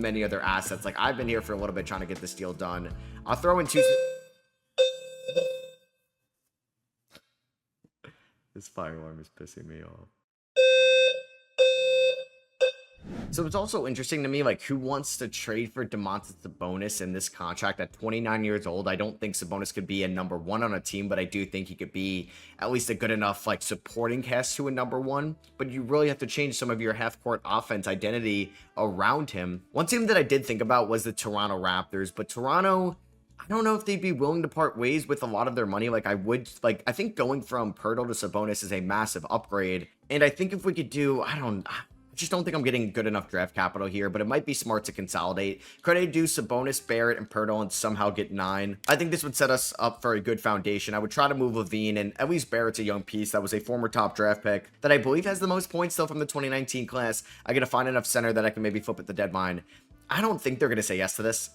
many other assets. Like, I've been here for a little bit trying to get this deal done. I'll throw in two... This fire alarm is pissing me off. So it's also interesting to me, like, who wants to trade for Domantas Sabonis in this contract at 29 years old? I don't think Sabonis could be a number one on a team, but I do think he could be at least a good enough, like, supporting cast to a number one. But you really have to change some of your half-court offense identity around him. One team that I did think about was the Toronto Raptors, but Toronto... I don't know if they'd be willing to part ways with a lot of their money. Like, I think going from Pirtle to Sabonis is a massive upgrade. And I think if we could do, I just don't think I'm getting good enough draft capital here, but it might be smart to consolidate. Could I do Sabonis, Barrett, and Pirtle and somehow get 9? I think this would set us up for a good foundation. I would try to move Levine, and at least Barrett's a young piece that was a former top draft pick that I believe has the most points still from the 2019 class. I got to find enough center that I can maybe flip at the deadline. I don't think they're going to say yes to this.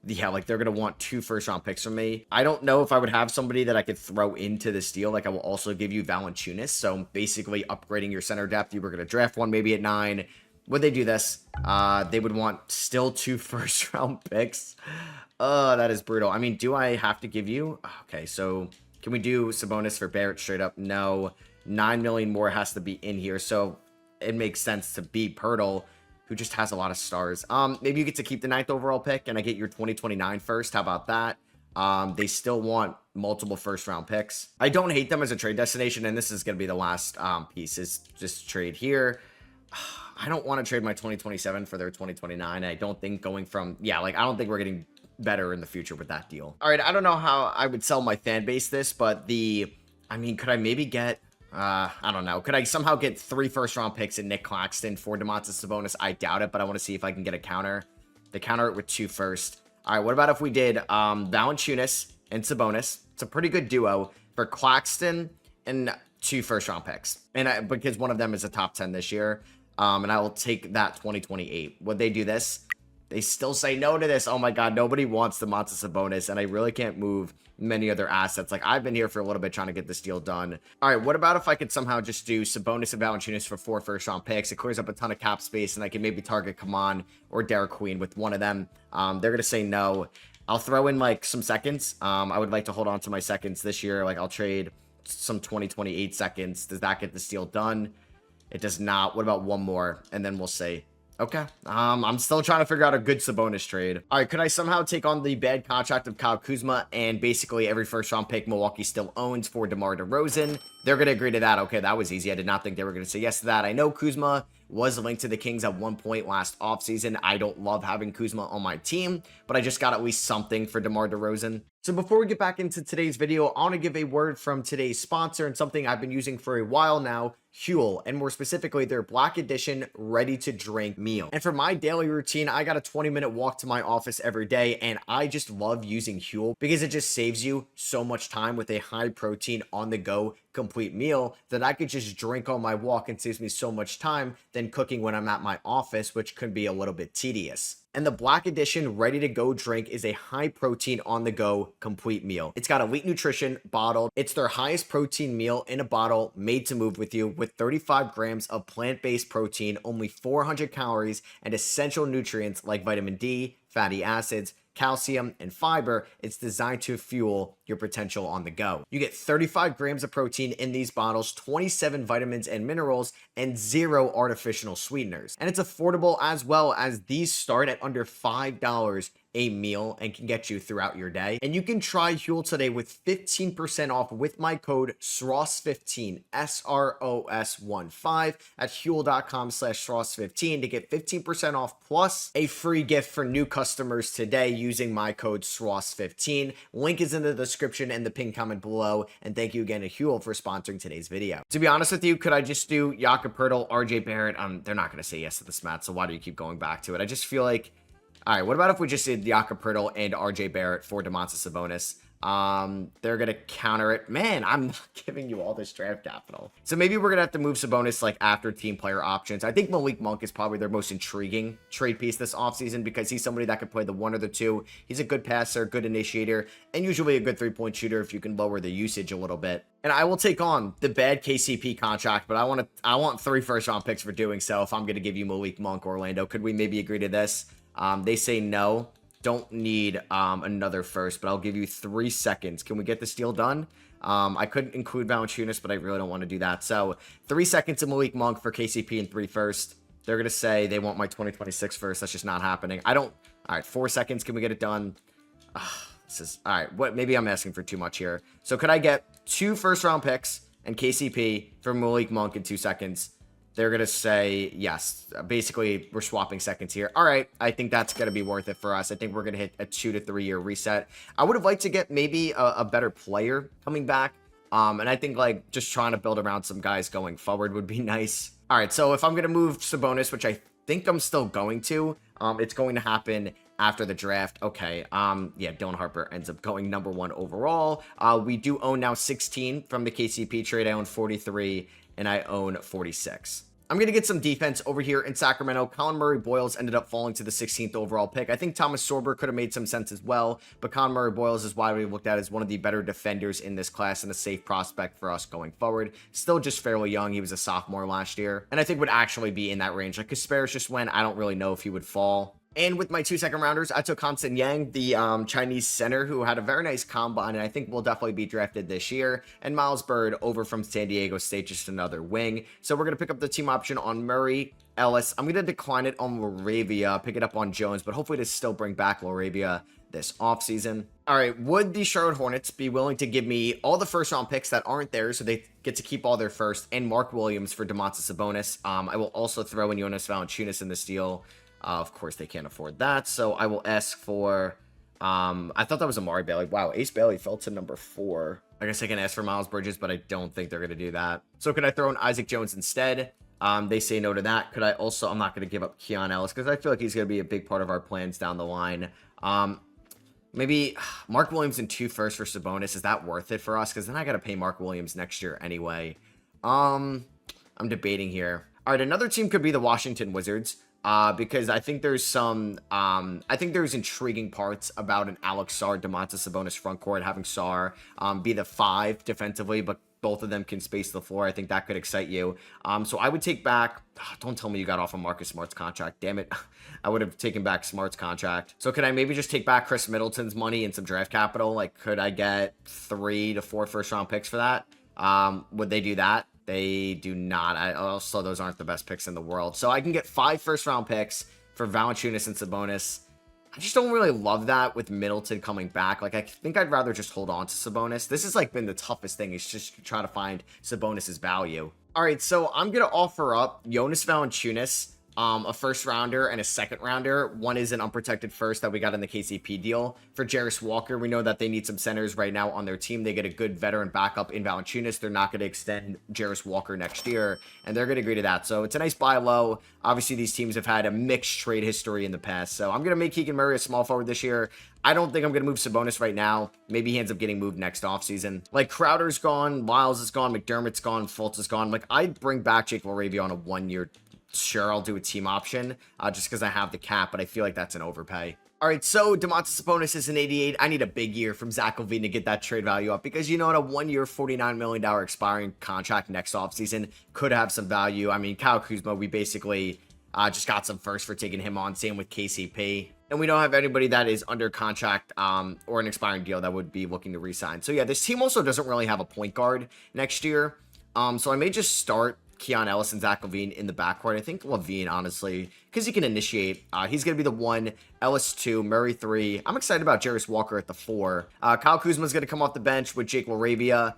Yeah, like, they're going to want 2 first-round picks from me. I don't know if I would have somebody that I could throw into this deal. Like, I will also give you Valanciunas, so basically upgrading your center depth. You were going to draft one maybe at 9. Would they do this? They would want still 2 first-round picks. That is brutal. I mean, do I have to give you? Okay, so can we do Sabonis for Barrett straight up? No. 9 million more has to be in here, so it makes sense to be Pirtle, who just has a lot of stars. Maybe you get to keep the 9th overall pick, and I get your 2029 first. How about that? They still want multiple first-round picks. I don't hate them as a trade destination, and this is going to be the last piece, is just trade here. I don't want to trade my 2027 for their 2029. I don't think going from... Yeah, like, I don't think we're getting better in the future with that deal. All right, I don't know how I would sell my fan base this, but I mean, could I maybe get... I don't know. Could I somehow get 3 first-round picks in Nick Claxton for Domantas Sabonis? I doubt it, but I want to see if I can get a counter. The counter it with 2 first. All right, what about if we did Valanciunas and Sabonis? It's a pretty good duo for Claxton and 2 first-round picks. And because one of them is a top 10 this year, and I will take that 2028. Would they do this? They still say no to this. Oh my God, nobody wants Domantas Sabonis, and I really can't move many other assets. Like, I've been here for a little bit trying to get this deal done. All right, what about if I could somehow just do Sabonis and Valanciunas for 4 first-round picks? It clears up a ton of cap space, and I can maybe target Kaman or Derek Queen with one of them. They're going to say no. I'll throw in, like, some seconds. I would like to hold on to my seconds this year. Like, I'll trade some 2028 seconds. Does that get this deal done? It does not. What about one more? And then we'll say... Okay. I'm still trying to figure out a good Sabonis trade. All right, could I somehow take on the bad contract of Kyle Kuzma and basically every first-round pick Milwaukee still owns for DeMar DeRozan? They're going to agree to that. Okay, that was easy. I did not think they were going to say yes to that. I know Kuzma was linked to the Kings at one point last offseason. I don't love having Kuzma on my team, but I just got at least something for DeMar DeRozan. So before we get back into today's video, I want to give a word from today's sponsor and something I've been using for a while now, Huel, and more specifically their Black Edition ready to drink meal. And for my daily routine, I got a 20-minute walk to my office every day, and I just love using Huel because it just saves you so much time with a high protein on the go complete meal that I could just drink on my walk and saves me so much time than cooking when I'm at my office, which could be a little bit tedious. And the Black Edition ready to go drink is a high protein on the go complete meal. It's got elite nutrition bottled. It's their highest protein meal in a bottle made to move with you with 35 grams of plant-based protein, only 400 calories, and essential nutrients like vitamin D, fatty acids, calcium, and fiber. It's designed to fuel your potential on the go. You get 35 grams of protein in these bottles, 27 vitamins and minerals, and 0 artificial sweeteners. And it's affordable as well, as these start at under $5 a meal and can get you throughout your day. And you can try Huel today with 15% off with my code SROS15, SROS15 at Huel.com/SROS15 to get 15% off plus a free gift for new customers today using my code SROS15. Link is in the description and the pinned comment below. And thank you again to Huel for sponsoring today's video. To be honest with you, could I just do Jakob Poeltl, RJ Barrett? They're not going to say yes to this, Matt, so why do you keep going back to it? I just feel like... All right, what about if we just did Jakob Poeltl and RJ Barrett for Domantas Sabonis? They're gonna counter it. Man, I'm not giving you all this draft capital. So maybe we're gonna have to move Sabonis like after team player options. I think Malik Monk is probably their most intriguing trade piece this offseason because he's somebody that could play the 1 or the 2. He's a good passer, good initiator, and usually a good 3-point shooter if you can lower the usage a little bit. And I will take on the bad KCP contract, but I want 3 first-round picks for doing so if I'm gonna give you Malik Monk, Orlando. Could we maybe agree to this? They say no. Don't need another first, but I'll give you 3 seconds. Can we get this deal done? I could include Valanciunas, but I really don't want to do that. So 3 seconds of Malik Monk for KCP and 3 first. They're going to say they want my 2026 first. That's just not happening. All right, 4 seconds. Can we get it done? This is, all right, maybe I'm asking for too much here. So could I get 2 first-round picks and KCP for Malik Monk in 2 seconds? They're going to say yes. Basically, we're swapping seconds here. All right, I think that's going to be worth it for us. I think we're going to hit a 2 to 3 year reset. I would have liked to get maybe a better player coming back. And I think like just trying to build around some guys going forward would be nice. All right, so if I'm going to move Sabonis, which I think I'm still going to, it's going to happen after the draft. Okay, yeah, Dylan Harper ends up going number 1 overall. We do own now 16 from the KCP trade. I own 43 and I own 46. I'm going to get some defense over here in Sacramento. Colin Murray-Boyles ended up falling to the 16th overall pick. I think Thomas Sorber could have made some sense as well, but Colin Murray-Boyles is widely looked at as one of the better defenders in this class and a safe prospect for us going forward. Still just fairly young. He was a sophomore last year, and I think would actually be in that range. Like Kasparis just went. I don't really know if he would fall. And with my 2 second rounders, I took Hansen Yang, the Chinese center who had a very nice combine and I think will definitely be drafted this year. And Miles Bird over from San Diego State, just another wing. So we're going to pick up the team option on Murray, Ellis. I'm going to decline it on Laravia, pick it up on Jones, but hopefully to still bring back Laravia this offseason. All right, would the Charlotte Hornets be willing to give me all the first round picks that aren't there so they get to keep all their first and Mark Williams for Domantas Sabonis? I will also throw in Jonas Valanciunas in this deal. Of course, they can't afford that, so I will ask for, I thought that was Amari Bailey. Wow, Ace Bailey fell to number 4. I guess I can ask for Miles Bridges, but I don't think they're going to do that. So could I throw in Isaac Jones instead? They say no to that. Could I also, I'm not going to give up Keon Ellis, because I feel like he's going to be a big part of our plans down the line. Maybe Mark Williams and 2 firsts for Sabonis. Is that worth it for us? Because then I got to pay Mark Williams next year anyway. I'm debating here. All right, another team could be the Washington Wizards. Because I think there's some, I think there's intriguing parts about an Alex Sarr, Domantas Sabonis front court, having Sarr be the 5 defensively, but both of them can space the floor. I think that could excite you. So I would take back, don't tell me you got off of Marcus Smart's contract. Damn it. I would have taken back Smart's contract. So could I maybe just take back Chris Middleton's money and some draft capital? Like, could I get 3 to 4 first round picks for that? Would they do that? They do not. Also, those aren't the best picks in the world. So I can get 5 first-round picks for Valanciunas and Sabonis. I just don't really love that with Middleton coming back. Like, I think I'd rather just hold on to Sabonis. This has, like, been the toughest thing. Is just try to find Sabonis's value. All right, so I'm going to offer up Jonas Valanciunas, a first rounder and a second rounder. One is an unprotected first that we got in the KCP deal. For Jarris Walker, we know that they need some centers right now on their team. They get a good veteran backup in Valanciunas. They're not going to extend Jarris Walker next year, and they're going to agree to that. So it's a nice buy low. Obviously, these teams have had a mixed trade history in the past. So I'm going to make Keegan Murray a small forward this year. I don't think I'm going to move Sabonis right now. Maybe he ends up getting moved next offseason. Like, Crowder's gone, Lyles is gone, McDermott's gone, Fultz is gone. Like, I'd bring back Jake LaRavia on a 1-year. Sure, I'll do a team option just because I have the cap, but I feel like that's an overpay. All right, so Domantas Sabonis is an 88. I need a big year from Zach LaVine to get that trade value up because, you know, in a 1-year, $49 million expiring contract next offseason could have some value. I mean, Kyle Kuzma, we basically just got some first for taking him on. Same with KCP. And we don't have anybody that is under contract or an expiring deal that would be looking to re-sign. So, yeah, this team also doesn't really have a point guard next year. So I may just start Keon Ellis and Zach LaVine in the backcourt. I think LaVine, honestly, because he can initiate. He's going to be the 1, Ellis 2, Murray 3. I'm excited about Jarris Walker at the 4. Kyle Kuzma's going to come off the bench with Jake LaRavia.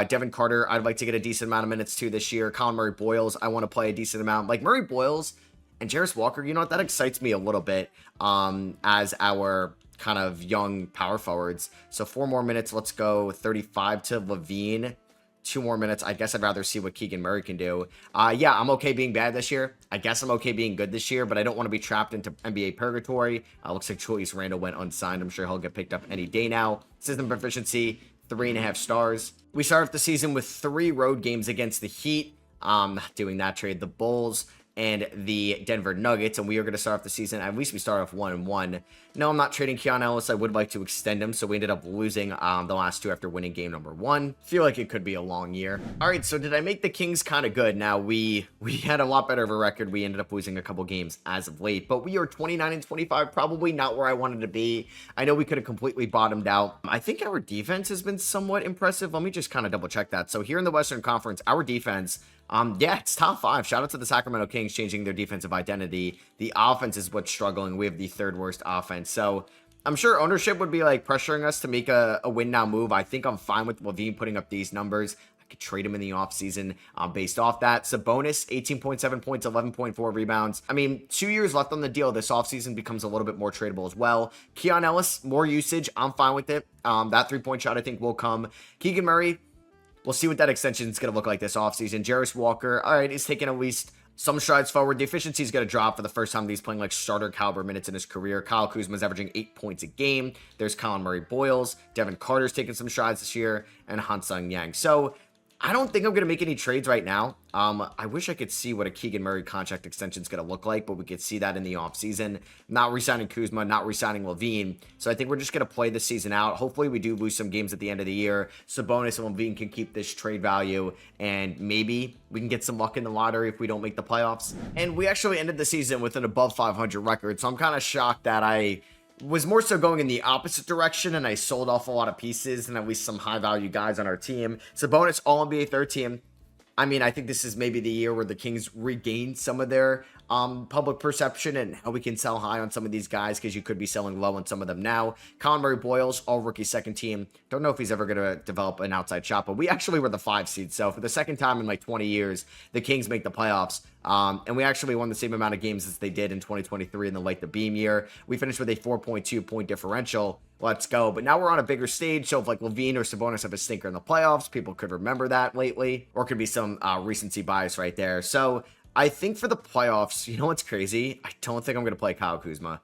Devin Carter, I'd like to get a decent amount of minutes too this year. Colin Murray-Boyles, I want to play a decent amount. Like, Murray-Boyles and Jarris Walker, you know what? That excites me a little bit as our kind of young power forwards. So 4 more minutes. Let's go 35 to LaVine. 2 more minutes. I guess I'd rather see what Keegan Murray can do. Yeah, I'm okay being bad this year. I guess I'm okay being good this year, but I don't want to be trapped into NBA purgatory. Looks like Julius Randle went unsigned. I'm sure he'll get picked up any day now. System proficiency, 3.5 stars. We start off the season with 3 road games against the Heat. Doing that trade, the Bulls and the Denver Nuggets, and we are going to start off the season. At least we start off 1-1. No, I'm not trading Keon Ellis. I would like to extend him, so we ended up losing the last 2 after winning game number 1. Feel like it could be a long year. All right, so did I make the Kings kind of good? Now, we had a lot better of a record. We ended up losing a couple games as of late, but we are 29-25, probably not where I wanted to be. I know we could have completely bottomed out. I think our defense has been somewhat impressive. Let me just kind of double check that. So here in the Western Conference, our defense, yeah, it's top 5. Shout out to the Sacramento Kings changing their defensive identity. The offense is what's struggling. We have the 3rd worst offense. So I'm sure ownership would be like pressuring us to make a win now move. I think I'm fine with LaVine putting up these numbers. I could trade him in the offseason based off that. Sabonis, 18.7 points, 11.4 rebounds. I mean, 2 years left on the deal. This offseason becomes a little bit more tradable as well. Keon Ellis, more usage. I'm fine with it. That 3-point shot I think will come. Keegan Murray, we'll see what that extension is going to look like this offseason. Jarris Walker, all right, he's taking at least some strides forward. The efficiency is going to drop for the first time he's playing like starter caliber minutes in his career. Kyle Kuzma's averaging 8 points a game. There's Colin Murray-Boyles. Devin Carter's taking some strides this year. And Hansung Yang. So I don't think I'm going to make any trades right now. I wish I could see what a Keegan Murray contract extension is going to look like, but we could see that in the offseason. Not re-signing Kuzma, not re-signing LaVine. So I think we're just going to play the season out. Hopefully we do lose some games at the end of the year. Sabonis and LaVine can keep this trade value, and maybe we can get some luck in the lottery if we don't make the playoffs. And we actually ended the season with an above 500 record, so I'm kind of shocked that I was more so going in the opposite direction, and I sold off a lot of pieces and at least some high value guys on our team. Sabonis, all NBA 3rd team. I mean, I think this is maybe the year where the Kings regain some of their public perception and how we can sell high on some of these guys, because you could be selling low on some of them now. Colin Murray-Boyles, all rookie 2nd team. Don't know if he's ever going to develop an outside shot, but we actually were the 5 seed. So for the 2nd time in like 20 years, the Kings make the playoffs. And we actually won the same amount of games as they did in 2023 in the Light the Beam year. We finished with a 4.2 point differential. Let's go. But now we're on a bigger stage. So if like LaVine or Sabonis have a stinker in the playoffs, people could remember that lately, or could be some recency bias right there. So I think for the playoffs, you know what's crazy? I don't think I'm going to play Kyle Kuzma.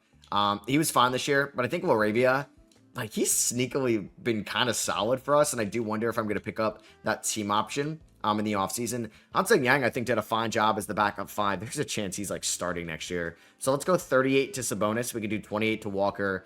He was fine this year, but I think Laravia, like, he's sneakily been kind of solid for us, and I do wonder if I'm going to pick up that team option in the offseason. Hansung Yang, I think, did a fine job as the backup 5. There's a chance he's, like, starting next year. So let's go 38 to Sabonis. We can do 28 to Walker.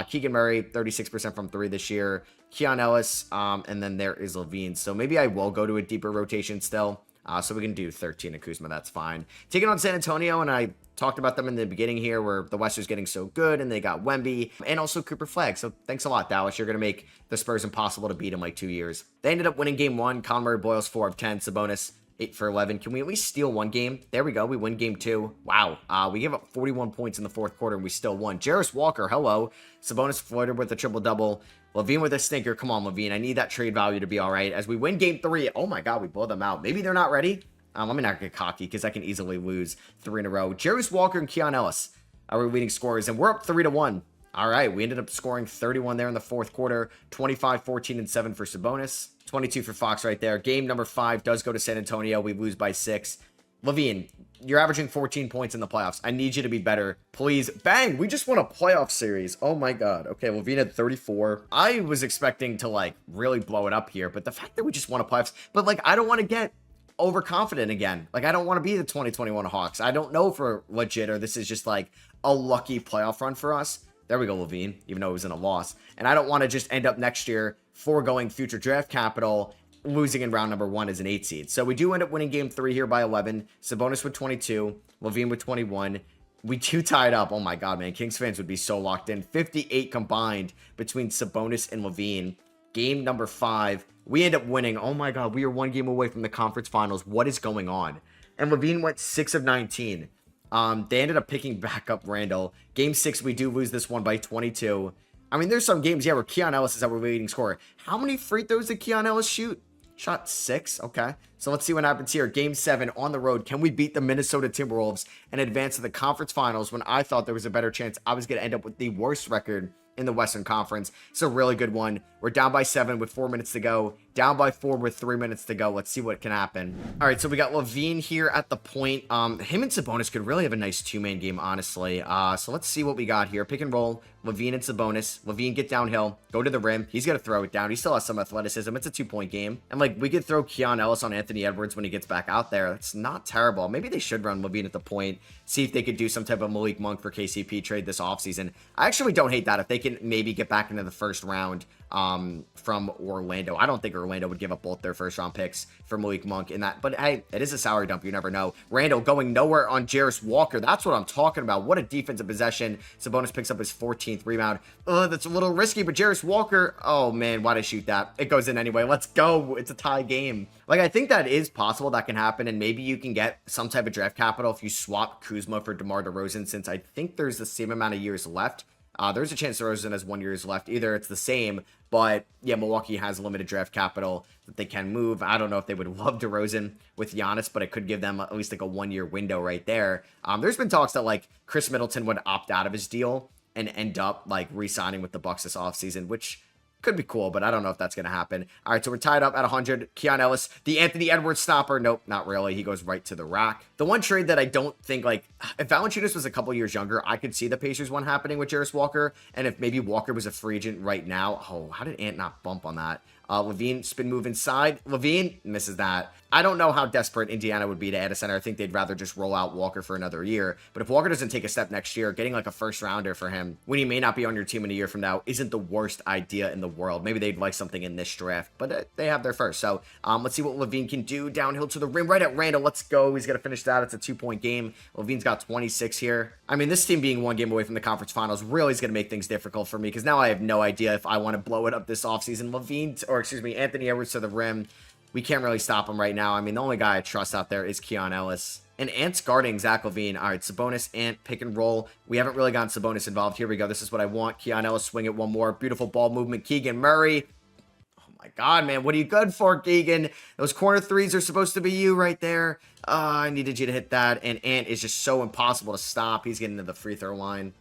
Keegan Murray, 36% from 3 this year. Keon Ellis, and then there is LaVine. So maybe I will go to a deeper rotation still. So we can do 13 to Kuzma. That's fine. Taking on San Antonio, and I talked about them in the beginning here where the West is getting so good, and they got Wemby and also Cooper Flagg. So thanks a lot, Dallas. You're going to make the Spurs impossible to beat in like 2 years. They ended up winning game 1. Colin Murray-Boyles 4 of 10. Sabonis 8 for 11. Can we at least steal one game? There we go. We win game 2. Wow. We gave up 41 points in the 4th quarter, and we still won. Jarris Walker, hello. Sabonis flirted with a triple-double. LaVine with a stinker. Come on, LaVine. I need that trade value to be all right. As we win game 3, oh my God, we blow them out. Maybe they're not ready. Let me not get cocky because I can easily lose 3 in a row. Jarris Walker and Keon Ellis are our leading scorers, and we're up 3-1. All right, we ended up scoring 31 there in the 4th quarter. 25, 14, and 7 for Sabonis. 22 for Fox right there. Game number 5 does go to San Antonio. We lose by 6. LaVine, you're averaging 14 points in the playoffs. I need you to be better. Please. Bang! We just won a playoff series. Oh my God. Okay, LaVine had 34. I was expecting to, like, really blow it up here, but the fact that we just won a playoffs, but, like, I don't want to get overconfident again. Like, I don't want to be the 2021 Hawks. I don't know if we're legit or this is just, like, a lucky playoff run for us. There we go, LaVine, even though it was in a loss. And I don't want to just end up next year foregoing future draft capital, losing in round number 1 as an 8 seed. So we do end up winning game 3 here by 11. Sabonis with 22, LaVine with 21. We do tied up. Oh my God, man. Kings fans would be so locked in. 58 combined between Sabonis and LaVine. Game number 5. We end up winning. Oh my God, we are 1 game away from the conference finals. What is going on? And LaVine went 6 of 19. They ended up picking back up Randall. Game 6, we do lose this one by 22. I mean, there's some games, yeah, where Keon Ellis is our leading scorer. How many free throws did Keon Ellis shoot? Shot 6. Okay. So let's see what happens here. Game 7 on the road. Can we beat the Minnesota Timberwolves and advance to the conference finals when I thought there was a better chance I was going to end up with the worst record in the Western Conference. It's a really good one. We're down by 7 with 4 minutes to go. Down by 4 with 3 minutes to go. Let's see what can happen. All right, so we got LaVine here at the point. Him and Sabonis could really have a nice two-man game, honestly. So let's see what we got here. Pick and roll. LaVine and Sabonis. LaVine get downhill. Go to the rim. He's going to throw it down. He still has some athleticism. It's a 2-point game. And, like, we could throw Keon Ellis on Anthony Edwards when he gets back out there. It's not terrible. Maybe they should run LaVine at the point. See if they could do some type of Malik Monk for KCP trade this offseason. I actually don't hate that if they can maybe get back into the first round from Orlando. I don't think Orlando would give up both their first round picks for Malik Monk in that, but hey, it is a salary dump. You never know. Randall going nowhere on Jarris Walker. That's what I'm talking about. What a defensive possession. Sabonis picks up his 14th rebound. That's a little risky, but Jarris Walker, oh man, why'd I shoot that? It goes in anyway. Let's go. It's a tie game. Like, I think that is possible. That can happen, and maybe you can get some type of draft capital if you swap Kuzma for DeMar DeRozan, since I think there's the same amount of years left. There's a chance DeRozan has 1 year left. Either it's the same, but yeah, Milwaukee has limited draft capital that they can move. I don't know if they would love DeRozan with Giannis, but it could give them at least like a 1 year window right there. There's been talks that like Chris Middleton would opt out of his deal and end up like re-signing with the Bucks this offseason, which could be cool, but I don't know if that's going to happen. All right, so we're tied up at 100. Keon Ellis, the Anthony Edwards stopper. Nope, not really. He goes right to the rack. The one trade that I don't think, like, if Valanciunas was a couple years younger, I could see the Pacers one happening with Jarris Walker. And if maybe Walker was a free agent right now, oh, how did Ant not bump on that? LaVine, spin move inside. LaVine misses that. I don't know how desperate Indiana would be to add a center. I think they'd rather just roll out Walker for another year. But if Walker doesn't take a step next year, getting like a first rounder for him when he may not be on your team in a year from now isn't the worst idea in the world. Maybe they'd like something in this draft, but they have their first. So let's see what LaVine can do. Downhill to the rim, right at Randall. Let's go. He's going to finish that. It's a 2-point game. LaVine's got 26 here. I mean, this team being 1 game away from the conference finals really is going to make things difficult for me, because now I have no idea if I want to blow it up this offseason. Anthony Edwards to the rim. We can't really stop him right now. I mean, the only guy I trust out there is Keon Ellis. And Ant's guarding Zach LaVine. All right, Sabonis, Ant, pick and roll. We haven't really gotten Sabonis involved. Here we go. This is what I want. Keon Ellis, swing it one more. Beautiful ball movement. Keegan Murray. Oh my God, man. What are you good for, Keegan? Those corner threes are supposed to be you right there. I needed you to hit that. And Ant is just so impossible to stop. He's getting to the free throw line.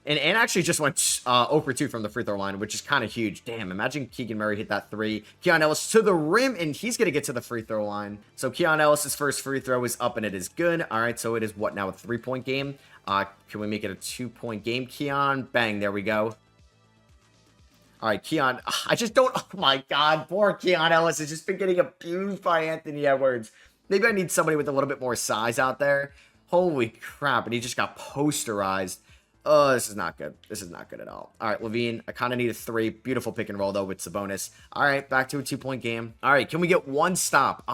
And Ant actually just went 0 for 2 from the free throw line, which is kind of huge. Damn, imagine Keegan Murray hit that 3. Keon Ellis to the rim, and he's going to get to the free throw line. So Keon Ellis' first free throw is up, and it is good. All right, so it is what now, a 3-point game? Can we make it a 2-point game, Keon? Bang, there we go. All right, Keon. I just don't... Oh, my God. Poor Keon Ellis has just been getting abused by Anthony Edwards. Maybe I need somebody with a little bit more size out there. Holy crap, and he just got posterized. Oh, this is not good. This is not good at all. All right, LaVine, I kind of need a 3. Beautiful pick and roll, though, with Sabonis. All right, back to a 2-point game. All right, can we get 1 stop?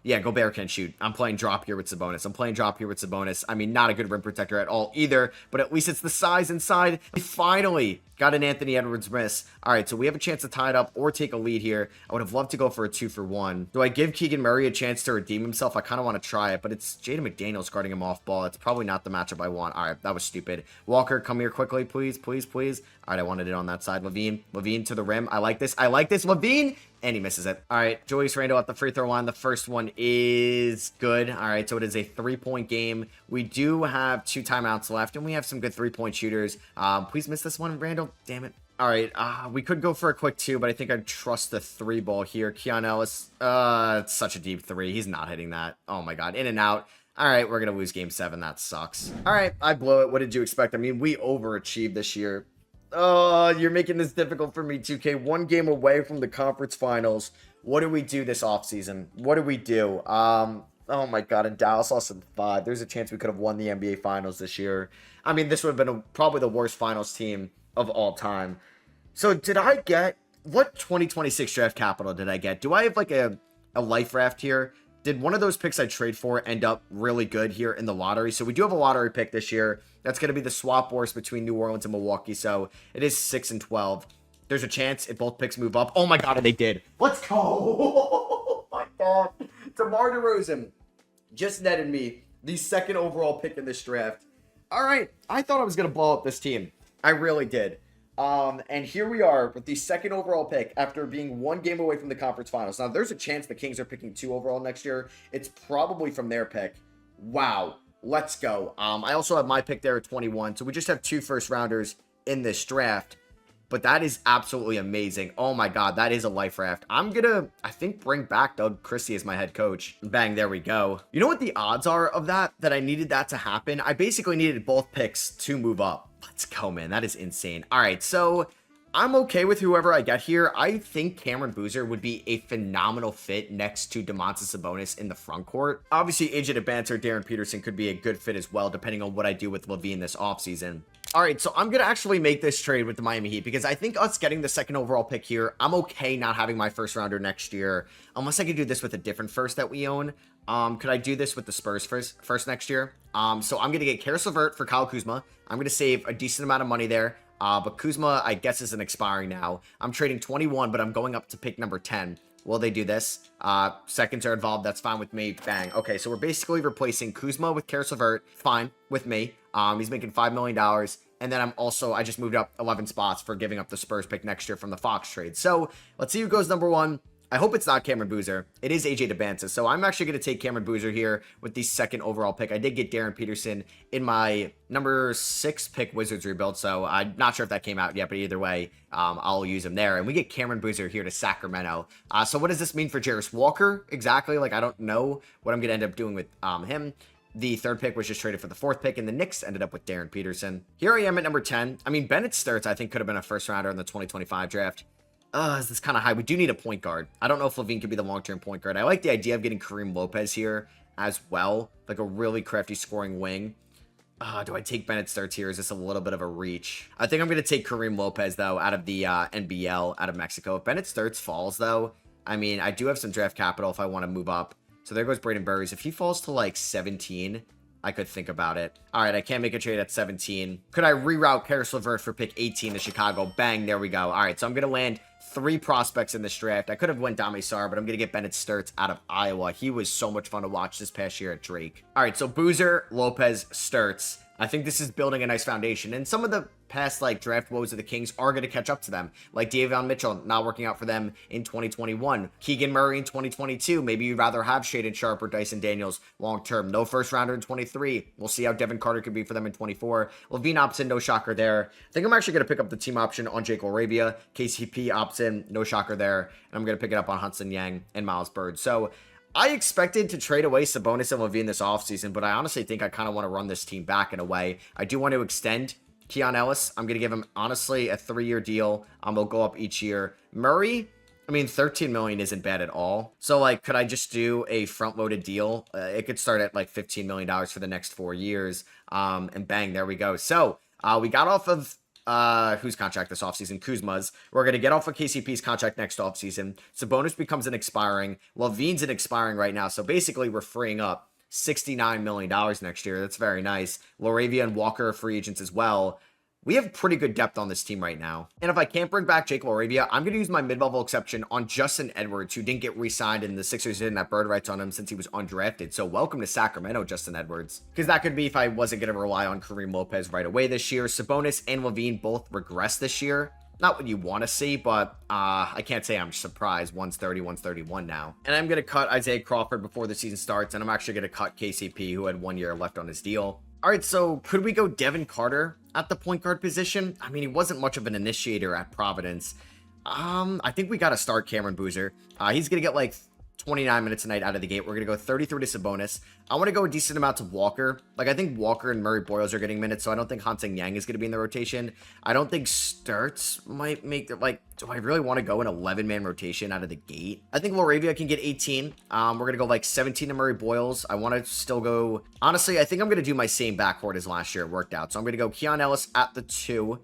Yeah, Gobert can't shoot. I'm playing drop here with Sabonis. I mean, not a good rim protector at all either, but at least it's the size inside. We finally got an Anthony Edwards miss. All right, so we have a chance to tie it up or take a lead here. I would have loved to go for a 2-for-1. Do I give Keegan Murray a chance to redeem himself? I kind of want to try it, but it's Jaden McDaniels guarding him off ball. It's probably not the matchup I want. All right, that was stupid. Walker, come here quickly, please, please, please. All right, I wanted it on that side. LaVine to the rim. I like this. LaVine. And he misses it. All right, Julius Randle at the free throw line. The first one is good. All right, so it is a 3-point game. We do have 2 timeouts left, and we have some good 3-point shooters. Please miss this one, Randle. Damn it. All right, we could go for a quick 2, but I think I'd trust the 3 ball here. Keon Ellis, it's such a deep 3. He's not hitting that. Oh, my God. In and out. All right, we're going to lose game 7. That sucks. All right, I blow it. What did you expect? I mean, we overachieved this year. Oh, you're making this difficult for me, 2K. 1 game away from the conference finals. What do we do this offseason? What do we do? Oh my God, and Dallas lost in 5. There's a chance we could have won the NBA finals this year. I mean, this would have been probably the worst finals team of all time. So did I get, what 2026 draft capital did I get? Do I have like a life raft here? Did one of those picks I trade for end up really good here in the lottery? So we do have a lottery pick this year. That's going to be the swap wars between New Orleans and Milwaukee. So it is 6 and 12. There's a chance if both picks move up. Oh my God, and they did. Let's go. Oh my God. DeMar DeRozan just netted me the 2nd overall pick in this draft. All right. I thought I was going to blow up this team. I really did. And here we are with the 2nd overall pick after being 1 game away from the conference finals. Now, there's a chance the Kings are picking 2 overall next year. It's probably from their pick. Wow. Let's go. I also have my pick there at 21. So we just have 2 first rounders in this draft. But that is absolutely amazing. Oh my god, that is a life raft. I'm gonna, I think, bring back Doug Christie as my head coach. Bang, there we go. You know what the odds are of that I needed that to happen? I basically needed both picks to move up. Let's go, man. That is insane. All right, so I'm okay with whoever I get here. I think Cameron Boozer would be a phenomenal fit next to Domantas Sabonis in the front court. Obviously, AJ DeBanter, Darren Peterson could be a good fit as well, depending on what I do with LaVine this offseason. All right, so I'm going to actually make this trade with the Miami Heat because I think us getting the second overall pick here, I'm okay not having my first rounder next year, unless I could do this with a different first that we own. Could I do this with the Spurs first next year? So I'm going to get Karis LeVert for Kyle Kuzma. I'm going to save a decent amount of money there. But Kuzma, I guess, isn't expiring now. I'm trading 21, but I'm going up to pick number 10. Will they do this? Seconds are involved. That's fine with me. Bang. Okay, so we're basically replacing Kuzma with Karis LeVert. Fine with me. He's making $5 million. And then I just moved up 11 spots for giving up the Spurs pick next year from the Fox trade. So let's see who goes number 1. I hope it's not Cameron Boozer. It is AJ DeBantis. So I'm actually going to take Cameron Boozer here with the second overall pick. I did get Darren Peterson in my number 6 pick Wizards rebuild. So I'm not sure if that came out yet, but either way, I'll use him there. And we get Cameron Boozer here to Sacramento. So what does this mean for Jarris Walker? Exactly. Like, I don't know what I'm going to end up doing with him. The third pick was just traded for the fourth pick, and the Knicks ended up with Darren Peterson. Here I am at number 10. I mean, Bennett Sturts, I think, could have been a first rounder in the 2025 draft. This is kind of high. We do need a point guard. I don't know if LaVine could be the long-term point guard. I like the idea of getting Kareem Lopez here as well, like a really crafty scoring wing. Do I take Bennett Sturts here? Is this a little bit of a reach? I think I'm going to take Kareem Lopez, though, out of the NBL, out of Mexico. If Bennett Sturts falls, though, I mean, I do have some draft capital if I want to move up. So there goes Braden Burries. If he falls to like 17, I could think about it. All right, I can't make a trade at 17. Could I reroute Karis LeVert for pick 18 to Chicago? Bang, there we go. All right, so I'm going to land 3 prospects in this draft. I could have went Dame Sarr, but I'm going to get Bennett Sturts out of Iowa. He was so much fun to watch this past year at Drake. All right, so Boozer, Lopez, Sturts. I think this is building a nice foundation. And some of the past draft woes of the Kings are going to catch up to them. Like Davion Mitchell not working out for them in 2021. Keegan Murray in 2022. Maybe you'd rather have Shaedon Sharpe or Dyson Daniels long term. No first rounder in 23. We'll see how Devin Carter could be for them in 24. LaVine option, no shocker there. I think I'm actually going to pick up the team option on Jake Arabia. KCP option, no shocker there. And I'm going to pick it up on Hudson Yang and Miles Bird. So I expected to trade away Sabonis and LaVine this offseason, but I honestly think I kind of want to run this team back in a way. I do want to extend Keon Ellis. I'm going to give him, honestly, a 3-year deal. We'll go up each year. Murray, I mean, $13 million isn't bad at all. So, could I just do a front-loaded deal? It could start at, $15 million for the next 4 years. And bang, there we go. So, we got off of whose contract this offseason? Kuzma's. We're going to get off of KCP's contract next offseason. Sabonis becomes an expiring. LaVine's an expiring right now. So basically, we're freeing up $69 million next year. That's very nice. Laravia and Walker are free agents as well. We have pretty good depth on this team right now. And if I can't bring back Jake Laravia, I'm going to use my mid-level exception on Justin Edwards, who didn't get re-signed, and the Sixers didn't have bird rights on him since he was undrafted. So welcome to Sacramento, Justin Edwards. Because that could be if I wasn't going to rely on Kareem Lopez right away this year. Sabonis and LaVine both regress this year. Not what you want to see, but I can't say I'm surprised. One's 30, one's 31 now. And I'm going to cut Isaiah Crawford before the season starts, and I'm actually going to cut KCP, who had 1 year left on his deal. All right, so could we go Devin Carter at the point guard position? I mean, he wasn't much of an initiator at Providence. I think we got to start Cameron Boozer. He's going to get 29 minutes a night out of the gate. We're going to go 33 to Sabonis. I want to go a decent amount to Walker. I think Walker and Murray Boyles are getting minutes, so I don't think Hudson Yang is going to be in the rotation. I don't think Sturts might make the, do I really want to go an 11-man rotation out of the gate? I think Laravia can get 18. We're going to go 17 to Murray Boyles. I want to still go, honestly, I think I'm going to do my same backcourt as last year. It worked out. So I'm going to go Keon Ellis at the 2,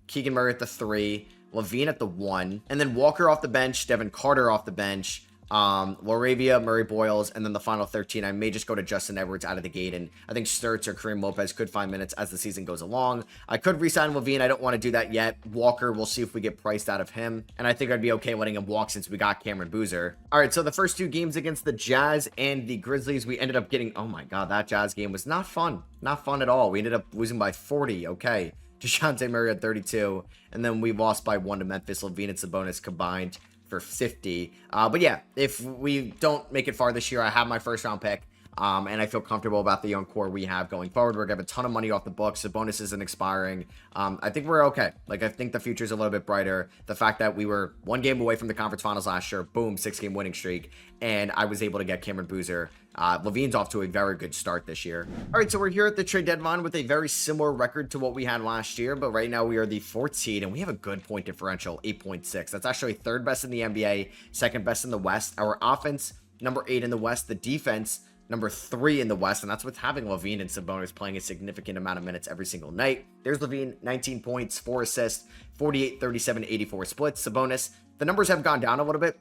Keegan Murray at the 3, LaVine at the 1, and then Walker off the bench, Devin Carter off the bench, Laravia, Murray Boyles, and then the final 13, I may just go to Justin Edwards out of the gate, and I think Sturts or Kareem Lopez could find minutes as the season goes along. I could re-sign LaVine. I don't want to do that yet. Walker, we'll see if we get priced out of him, and I think I'd be okay letting him walk since we got Cameron Boozer. All right, so the first 2 games against the Jazz and the Grizzlies, we ended up getting, oh my god, that Jazz game was not fun. Not fun at all. We ended up losing by 40, okay. DeJounte Murray at 32, and then we lost by 1 to Memphis. LaVine and Sabonis combined for 50. But yeah, if we don't make it far this year, I have my first round pick. And I feel comfortable about the young core we have going forward. We're going to have a ton of money off the books. The bonus isn't expiring. I think we're okay. Like, I think the future's a little bit brighter. The fact that we were one game away from the conference finals last year, boom, 6-game winning streak, and I was able to get Cameron Boozer. Levine's off to a very good start this year. All right, so we're here at the trade deadline with a very similar record to what we had last year, but right now we are the 4th seed, and we have a good point differential, 8.6. That's actually 3rd best in the NBA, 2nd best in the West. Our offense, number 8 in the West. The defense, number 3 in the West, and that's with having Levine and Sabonis playing a significant amount of minutes every single night. There's Levine, 19 points, 4 assists, 48, 37, 84 splits. Sabonis, the numbers have gone down a little bit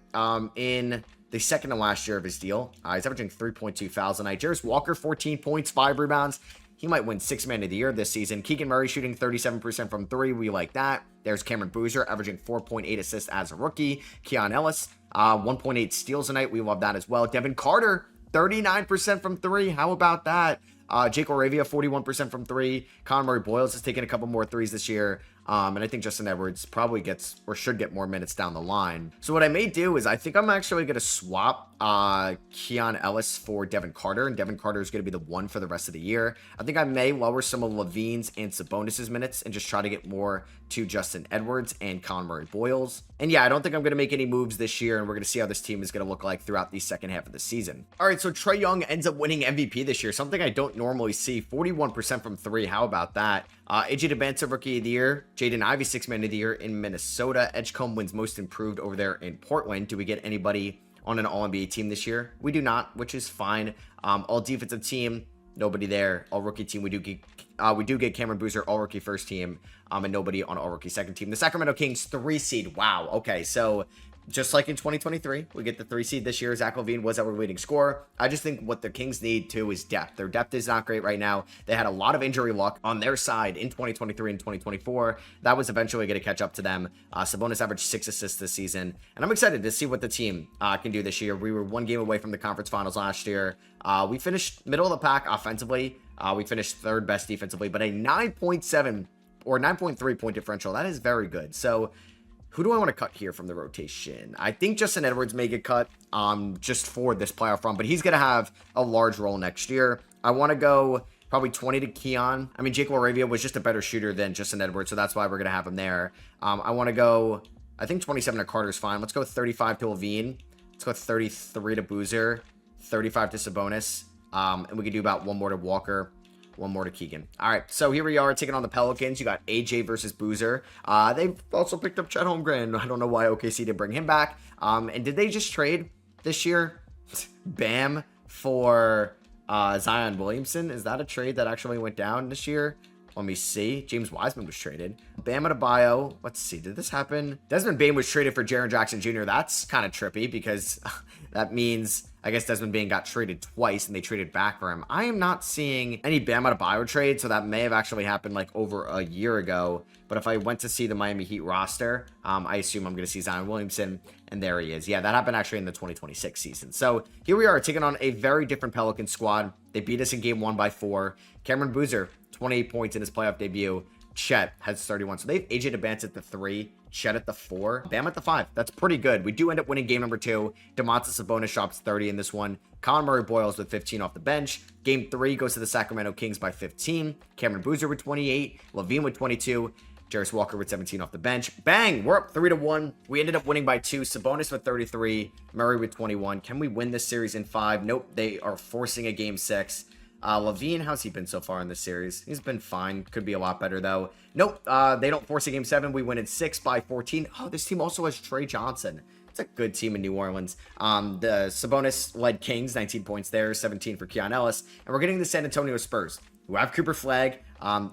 in the second to last year of his deal. He's averaging 3.2 fouls a night. Jarris Walker, 14 points, 5 rebounds. He might win 6th man of the year this season. Keegan Murray shooting 37% from 3. We like that. There's Cameron Boozer averaging 4.8 assists as a rookie. Keon Ellis, 1.8 steals a night. We love that as well. Devin Carter, 39% from 3. How about that? Jake Oravia, 41% from 3. Conor Murray-Boyles has taken a couple more threes this year. And I think Justin Edwards probably gets or should get more minutes down the line. So what I may do is I think I'm actually going to swap Keon Ellis for Devin Carter. And Devin Carter is going to be the 1 for the rest of the year. I think I may lower some of Levine's and Sabonis' minutes and just try to get more to Justin Edwards and Conor Murray-Boyles. And yeah, I don't think I'm going to make any moves this year, and we're going to see how this team is going to look like throughout the second half of the season. All right, so Trae Young ends up winning MVP this year, something I don't normally see. 41% from 3. How about that? AJ DeBanza, Rookie of the Year. Jaden Ivey, 6th man of the year in Minnesota. Edgecombe wins Most Improved over there in Portland. Do we get anybody on an All-NBA team this year? We do not, which is fine. All defensive team, nobody there. All rookie team, we do get Cameron Boozer, all rookie first team, and nobody on all rookie second team. The Sacramento Kings 3 seed. Wow. Okay, so just like in 2023, we get the 3 seed this year. Zach LaVine was our leading scorer. I just think what the Kings need too is depth. Their depth is not great right now. They had a lot of injury luck on their side in 2023 and 2024. That was eventually going to catch up to them. Sabonis averaged 6 assists this season, and I'm excited to see what the team can do this year. We were 1 game away from the conference finals last year. We finished middle of the pack offensively. We finished 3rd best defensively, but a 9.7 or 9.3 point differential. That is very good. So who do I want to cut here from the rotation? I think Justin Edwards may get cut just for this playoff run, but he's going to have a large role next year. I want to go probably 20 to Keon. I mean, Jake Laravia was just a better shooter than Justin Edwards, so that's why we're going to have him there. I want to go, I think 27 to Carter's fine. Let's go 35 to Levine. Let's go 33 to Boozer, 35 to Sabonis, and we can do about 1 more to Walker. 1 more to Keegan. All right, so here we are taking on the Pelicans. You got AJ versus Boozer. They've also picked up Chet Holmgren. I don't know why OKC didn't bring him back. And did they just trade this year Bam for Zion Williamson? Is that a trade that actually went down this year? Let me see. James Wiseman was traded. Bam Adebayo. Let's see. Did this happen? Desmond Bane was traded for Jaren Jackson Jr. That's kind of trippy because that means I guess Desmond Bane got traded twice and they traded back for him. I am not seeing any Bam Adebayo trade, so that may have actually happened like over a year ago. But if I went to see the Miami Heat roster, I assume I'm going to see Zion Williamson, and there he is. Yeah, that happened actually in the 2026 season. So here we are taking on a very different Pelican squad. They beat us in game 1 by 4. Cameron Boozer, 28 points in his playoff debut. Chet has 31. So they have AJ DeBanza at the 3, Chet at the 4, Bam at the 5. That's pretty good. We do end up winning game number 2. Domantas Sabonis drops 30 in this one. Conor Murray-Boyles with 15 off the bench. Game 3 goes to the Sacramento Kings by 15. Cameron Boozer with 28. Levine with 22. Jarris Walker with 17 off the bench. Bang! We're up 3-1. We ended up winning by 2. Sabonis with 33. Murray with 21. Can we win this series in 5? Nope. They are forcing a game 6. Levine, how's he been so far in this series? He's been fine. Could be a lot better, though. Nope. They don't force a game 7. We win in 6 by 14. Oh, this team also has Trey Johnson. It's a good team in New Orleans. The Sabonis-led Kings, 19 points there, 17 for Keon Ellis. And we're getting the San Antonio Spurs, who have Cooper Flagg.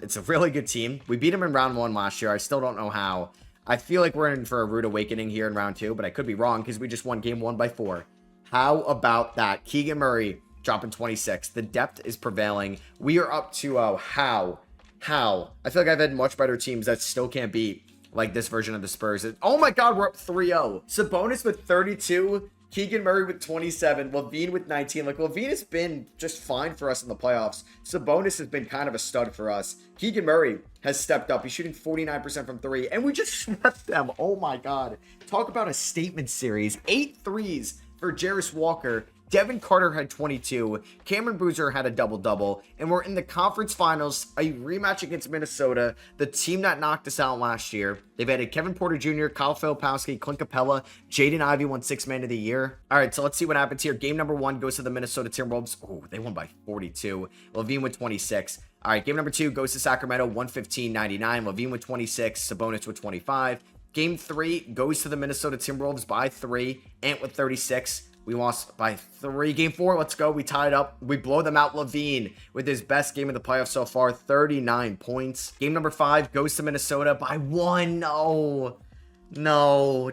It's a really good team. We beat them in round 1 last year. I still don't know how. I feel like we're in for a rude awakening here in round 2, but I could be wrong because we just won game 1 by 4. How about that? Keegan Murray dropping 26. The depth is prevailing. We are up to, how? I feel like I've had much better teams that still can't beat, like, this version of the Spurs. Oh my god, we're up 3-0. Sabonis with 32. Keegan Murray with 27. Levine with 19. Like, Levine has been just fine for us in the playoffs. Sabonis has been kind of a stud for us. Keegan Murray has stepped up. He's shooting 49% from 3. And we just swept them. Oh my god. Talk about a statement series. 8 threes for Jarris Walker. Devin Carter had 22, Cameron Boozer had a double-double, and we're in the conference finals, a rematch against Minnesota, the team that knocked us out last year. They've added Kevin Porter Jr., Kyle Filipowski, Clint Capella, Jaden Ivey won 6th Man of the Year. All right, so let's see what happens here. Game number 1 goes to the Minnesota Timberwolves. Oh, they won by 42. LaVine with 26. All right, game number 2 goes to Sacramento, 115-99. LaVine with 26, Sabonis with 25. Game 3 goes to the Minnesota Timberwolves by 3, Ant with 36. We lost by 3. Game 4, let's go. We tied up. We blow them out. LaVine with his best game of the playoffs so far, 39 points. Game number 5 goes to Minnesota by 1. No,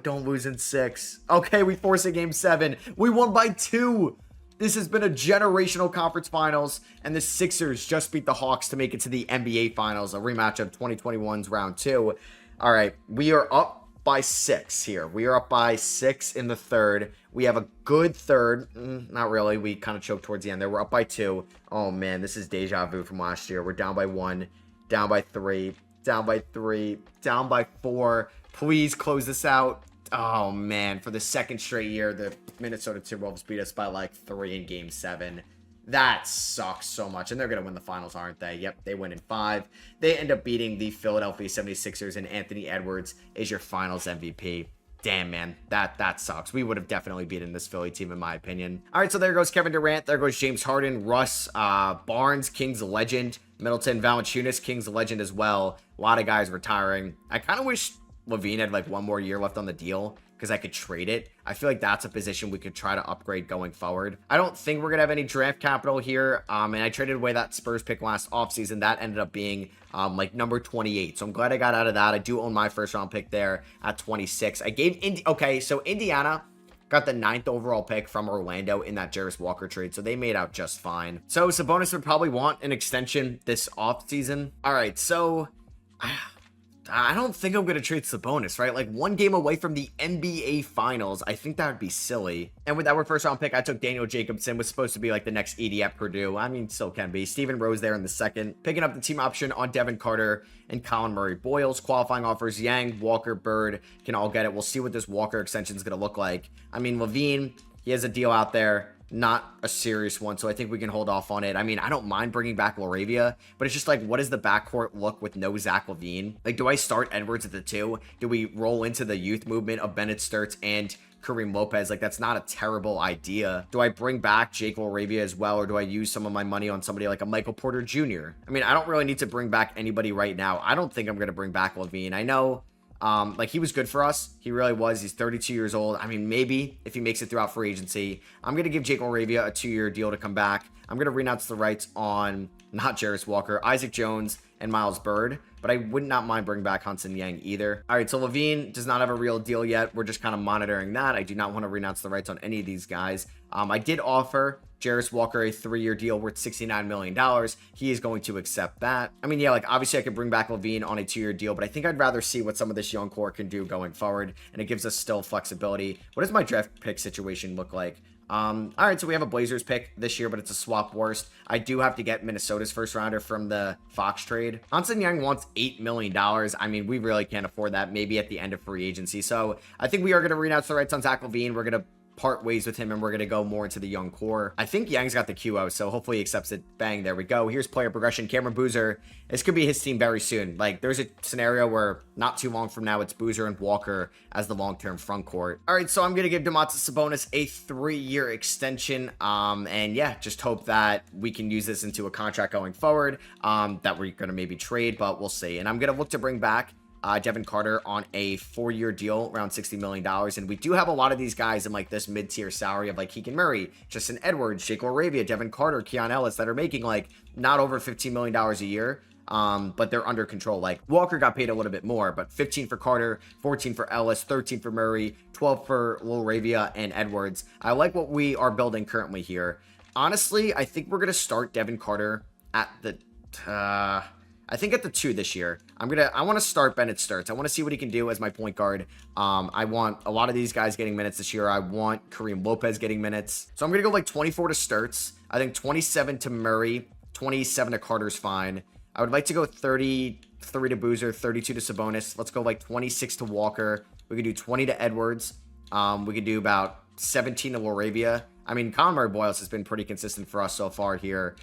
don't lose in 6. Okay, we force a game 7. We won by 2. This has been a generational conference finals, and the Sixers just beat the Hawks to make it to the NBA finals, a rematch of 2021's round 2. All right, we are up by 6 here. We are up by 6 in the third. We have a good third. Not really. We kind of choked towards the end there. We're up by 2. Oh, man, this is deja vu from last year. We're down by 1, down by 3, down by 3, down by 4. Please close this out. Oh, man, for the second straight year, the Minnesota Timberwolves beat us by like 3 in game 7. That sucks so much. And they're going to win the finals, aren't they? Yep, they win in 5. They end up beating the Philadelphia 76ers, and Anthony Edwards is your finals MVP. Damn, man, that sucks. We would have definitely beaten this Philly team, in my opinion. All right, so there goes Kevin Durant. There goes James Harden, Russ, Barnes, Kings legend, Middleton, Valanciunas, Kings legend as well. A lot of guys retiring. I kind of wish LaVine had like 1 more year left on the deal because I could trade it. I feel like that's a position we could try to upgrade going forward. I don't think we're going to have any draft capital here. And I traded away that Spurs pick last offseason. That ended up being like number 28. So I'm glad I got out of that. I do own my first round pick there at 26. I gave okay, so Indiana got the 9th overall pick from Orlando in that Jarris Walker trade, so they made out just fine. So Sabonis would probably want an extension this offseason. All right, so I don't think I'm going to trade Sabonis, right? Like 1 game away from the NBA Finals. I think that would be silly. And with our first round pick, I took Daniel Jacobson. Was supposed to be like the next ED at Purdue. I mean, still can be. Steven Rose there in the 2nd. Picking up the team option on Devin Carter and Colin Murray Boyles. Qualifying offers Yang, Walker, Bird can all get it. We'll see what this Walker extension is going to look like. I mean, LaVine, he has a deal out there. Not a serious one, so I think we can hold off on it. I mean, I don't mind bringing back Laravia, but it's just like, what does the backcourt look with no Zach LaVine? Like, do I start Edwards at the 2? Do we roll into the youth movement of Bennett Sturts and Kareem Lopez? Like, that's not a terrible idea. Do I bring back Jake Laravia as well, or do I use some of my money on somebody like a Michael Porter Jr.? I mean, I don't really need to bring back anybody right now. I don't think I'm going to bring back LaVine. I know like he was good for us. He really was. He's 32 years old. I mean, maybe if he makes it throughout free agency, I'm going to give Jake Laravia a 2-year deal to come back. I'm going to renounce the rights on not Jarris Walker, Isaac Jones, and Miles Bird, but I would not mind bringing back Hudson Yang either. All right, so LaVine does not have a real deal yet. We're just kind of monitoring that. I do not want to renounce the rights on any of these guys. I did offer Jarris Walker a 3-year deal worth $69 million. He is going to accept that. I mean, yeah, like obviously I could bring back LaVine on a 2-year deal, but I think I'd rather see what some of this young core can do going forward, and it gives us still flexibility. What does my draft pick situation look like? All right, so we have a Blazers pick this year, but it's a swap worst. I do have to get Minnesota's first rounder from the Fox trade. Hudson Young wants $8 million. I mean, we really can't afford that, maybe at the end of free agency. So I think we are going to renounce the rights on Zach LaVine. We're going to part ways with him, and we're going to go more into the young core. I think Yang's got the QO, so hopefully he accepts it. Bang, there we go. Here's player progression. Cameron Boozer. This could be his team very soon. Like, there's a scenario where not too long from now, it's Boozer and Walker as the long-term front court. All right, so I'm going to give Domantas Sabonis a 3-year extension. And yeah, just hope that we can use this into a contract going forward, that we're going to maybe trade, but we'll see. And I'm going to look to bring back Devin Carter on a 4-year deal, around $60 million. And we do have a lot of these guys in like this mid-tier salary of like Keegan Murray, Justin Edwards, Jake Laravia, Devin Carter, Keon Ellis that are making like not over $15 million a year. But they're under control. Like Walker got paid a little bit more, but 15 for Carter, 14 for Ellis, 13 for Murray, 12 for Laravia and Edwards. I like what we are building currently here. Honestly, I think we're going to start Devin Carter at the, I think at the 2 this year. I want to start Bennett Sturts. I want to see what he can do as my point guard. I want a lot of these guys getting minutes this year. I want Kareem Lopez getting minutes. So I'm going to go like 24 to Sturts. I think 27 to Murray, 27 to Carter's fine. I would like to go 33 to Boozer, 32 to Sabonis. Let's go like 26 to Walker. We could do 20 to Edwards. We could do about 17 to Laravia. I mean, Conroy Boyles has been pretty consistent for us so far here.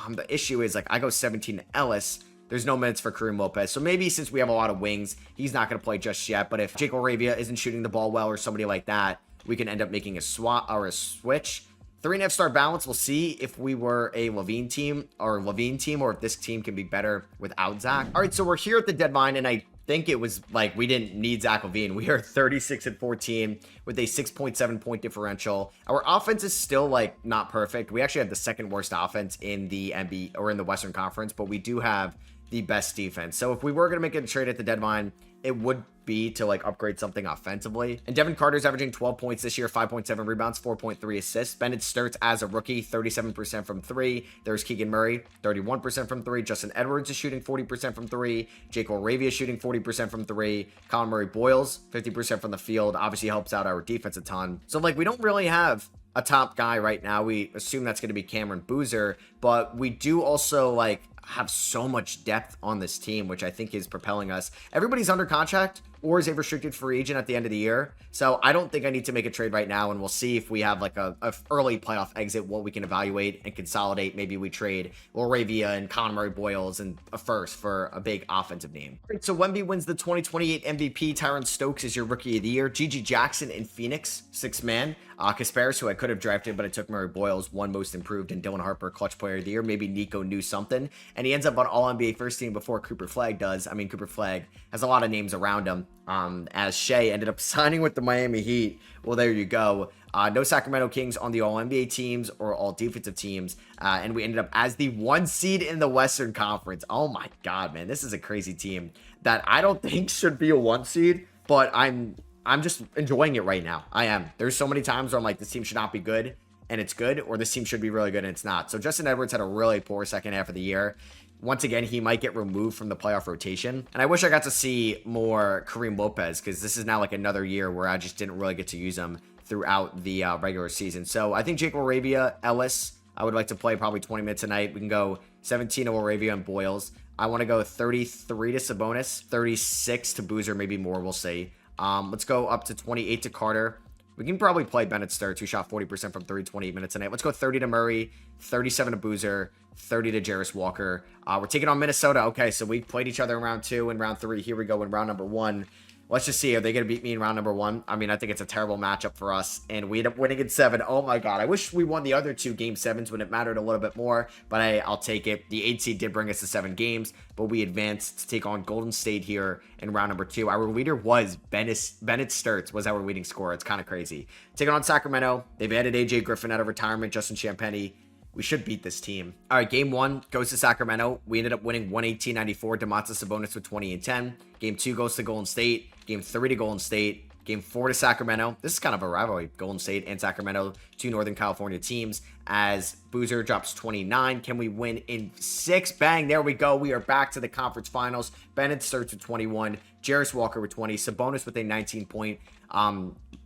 The issue is, like, I go 17 to Ellis. There's no minutes for Kareem Lopez. So maybe since we have a lot of wings, he's not going to play just yet. But if Jake Oravia isn't shooting the ball well or somebody like that, we can end up making a swap or a switch. 3.5 star balance. We'll see if we were a Levine team or if this team can be better without Zach. All right, so we're here at the deadline, and I think it was like we didn't need Zach LaVine. We are 36 and 14 with a 6.7 point differential. Our offense is still like not perfect. We actually have the second worst offense in the NBA or in the Western Conference, but we do have the best defense. So if we were going to make a trade at the deadline, it would be to like upgrade something offensively. And Devin Carter's averaging 12 points this year, 5.7 rebounds, 4.3 assists. Bennett Sturts as a rookie, 37% from 3. There's Keegan Murray, 31% from 3. Justin Edwards is shooting 40% from 3. Jake Oravia is shooting 40% from 3. Colin Murray Boyles, 50% from the field. Obviously helps out our defense a ton. So like we don't really have a top guy right now. We assume that's going to be Cameron Boozer, but we do also like have so much depth on this team, which I think is propelling us. Everybody's under contract or is a restricted free agent at the end of the year. So I don't think I need to make a trade right now, and we'll see if we have like a early playoff exit, what we can evaluate and consolidate. Maybe we trade Oravia and Conor Murray Boyles and a first for a big offensive name. Right, so Wemby wins the 2028 MVP. Tyron Stokes is your rookie of the year. Gigi Jackson in Phoenix, 6th man. Kasparis, who I could have drafted, but I took Murray Boyles, one most improved, and Dylan Harper, clutch player of the year. Maybe Nico knew something, and he ends up on All-NBA first team before Cooper Flagg does. I mean, Cooper Flagg has a lot of names around him, as Shea ended up signing with the Miami Heat. Well, there you go. No Sacramento Kings on the All-NBA teams or all-defensive teams, and we ended up as the 1 seed in the Western Conference. Oh my God, man, this is a crazy team that I don't think should be a 1 seed, but I'm just enjoying it right now. I am. There's so many times where I'm like, this team should not be good, and it's good, or this team should be really good, and it's not. So Justin Edwards had a really poor second half of the year. Once again, he might get removed from the playoff rotation. And I wish I got to see more Kareem Lopez, because this is now like another year where I just didn't really get to use him throughout the regular season. So I think Jake Oravia, Ellis, I would like to play probably 20 minutes a night. We can go 17 to Oravia and Boyles. I want to go 33 to Sabonis, 36 to Boozer, maybe more, we'll see. Let's go up to 28 to Carter. We can probably play Bennett Sturts, who shot 40% from 3, 28 minutes a night. Let's go 30 to Murray, 37 to Boozer, 30 to Jarris Walker. We're taking on Minnesota. Okay, so we played each other in round 2 and round 3. Here we go in round number 1. Let's just see. Are they going to beat me in round number 1? I mean, I think it's a terrible matchup for us, and we end up winning in 7. Oh my God. I wish we won the other 2 game 7s when it mattered a little bit more, but I'll take it. The 8 seed did bring us to 7 games, but we advanced to take on Golden State here in round number 2. Our leader was Bennett Sturts was our leading scorer. It's kind of crazy. Taking on Sacramento. They've added AJ Griffin out of retirement, Justin Champagnie. We should beat this team. All right, game 1 goes to Sacramento. We ended up winning 118-94. Domantas Sabonis with 20 and 10. Game 2 goes to Golden State. Game 3 to Golden State. Game 4 to Sacramento. This is kind of a rivalry. Golden State and Sacramento, 2 Northern California teams. As Boozer drops 29. Can we win in 6? Bang, there we go. We are back to the conference finals. Bennett Sturts with 21. Jarris Walker with 20. Sabonis with a 19-point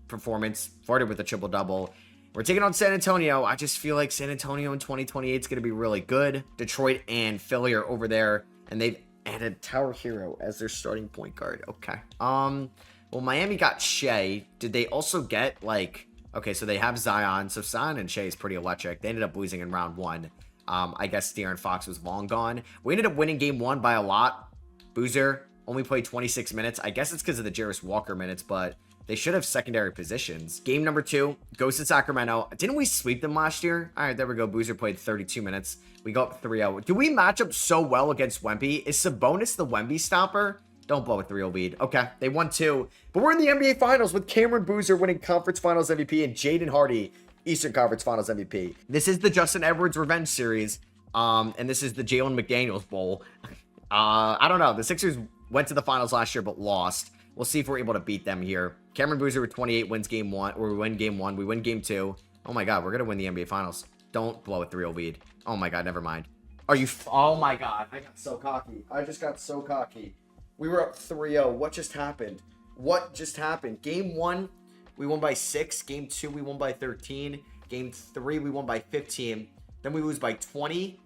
performance. Flirted with a triple-double. We're taking on San Antonio. I just feel like San Antonio in 2028 is going to be really good. Detroit and Philly are over there, and they've added Tower Hero as their starting point guard. Okay. Well, Miami got Shea. Did they also get, like... Okay, so they have Zion. So Zion and Shea is pretty electric. They ended up losing in round 1. I guess De'Aaron Fox was long gone. We ended up winning game 1 by a lot. Boozer only played 26 minutes. I guess it's because of the Jarris Walker minutes, but... They should have secondary positions. Game number 2 goes to Sacramento. Didn't we sweep them last year? All right, there we go. Boozer played 32 minutes. We go up 3-0. Do we match up so well against Wemby? Is Sabonis the Wemby stopper? Don't blow a 3-0 lead. Okay, they won 2. But we're in the NBA Finals with Cameron Boozer winning Conference Finals MVP and Jaden Hardy Eastern Conference Finals MVP. This is the Justin Edwards Revenge Series. And this is the Jalen McDaniels Bowl. I don't know. The Sixers went to the finals last year but lost. We'll see if we're able to beat them here. Cameron Boozer with 28 wins game 1, or we win game 1. We win game 2. Oh my God, we're going to win the NBA Finals. Don't blow a 3-0 lead. Oh my God, never mind. Are you... Oh my God, I got so cocky. I just got so cocky. We were up 3-0. What just happened? What just happened? Game 1, we won by 6. Game 2, we won by 13. Game 3, we won by 15. Then we lose by 20.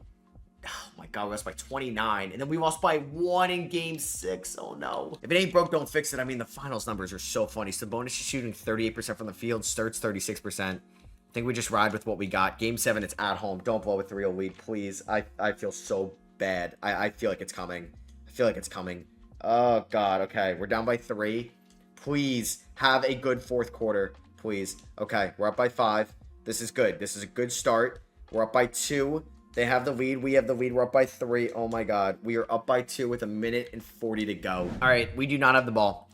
Oh my God, we lost by 29. And then we lost by 1 in game 6. Oh no. If it ain't broke, don't fix it. I mean, the finals numbers are so funny. Sabonis is shooting 38% from the field. Sturts 36%. I think we just ride with what we got. Game 7, it's at home. Don't blow a 3-0 lead, please. I feel so bad. I feel like it's coming. I feel like it's coming. Oh, God. Okay, we're down by 3. Please have a good fourth quarter, please. Okay, we're up by 5. This is good. This is a good start. We're up by 2. They have the lead. We have the lead. We're up by 3. Oh, my God. We are up by 2 with 1:40 to go. All right, we do not have the ball.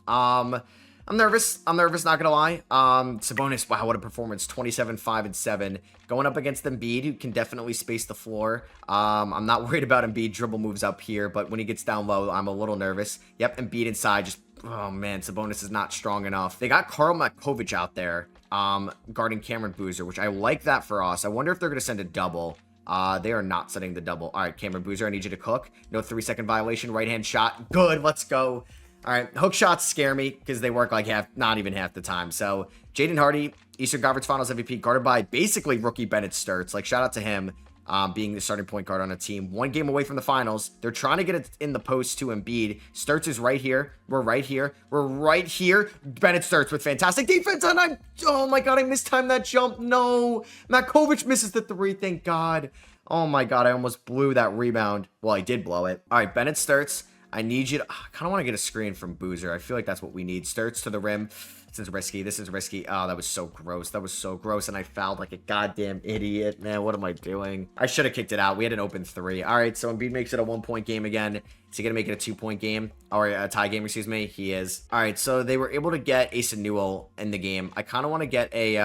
I'm nervous. I'm nervous, not gonna lie. Sabonis, wow, what a performance. 27, 5, and 7. Going up against Embiid, who can definitely space the floor. I'm not worried about Embiid dribble moves up here, but when he gets down low, I'm a little nervous. Yep, Embiid inside, just, oh man, Sabonis is not strong enough. They got Karl Makovic out there, guarding Cameron Boozer, which I like that for us. I wonder if they're gonna send a double. They are not setting the double. All right, Cameron Boozer, I need you to cook. No 3-second violation, right-hand shot. Good, let's go. All right, hook shots scare me because they work like not even half the time. So, Jaden Hardy, Eastern Conference Finals MVP, guarded by basically rookie Bennett Sturts. Like, shout out to him being the starting point guard on a team. 1 game away from the finals. They're trying to get it in the post to Embiid. Sturts is right here. We're right here. We're right here. Bennett Sturts with fantastic defense. And oh my God, I mistimed that jump. No. Makovic misses the 3, thank God. Oh my God, I almost blew that rebound. Well, I did blow it. All right, Bennett Sturts. I need you to... I kind of want to get a screen from Boozer. I feel like that's what we need. Sturts to the rim. This is risky. This is risky. Oh, that was so gross. That was so gross, and I fouled like a goddamn idiot. Man, what am I doing? I should have kicked it out. We had an open 3. All right, so Embiid makes it a 1-point game again. Is he going to make it a 2-point game? Or a tie game, excuse me. He is. All right, so they were able to get Asa Newell in the game. I kind of want to get a...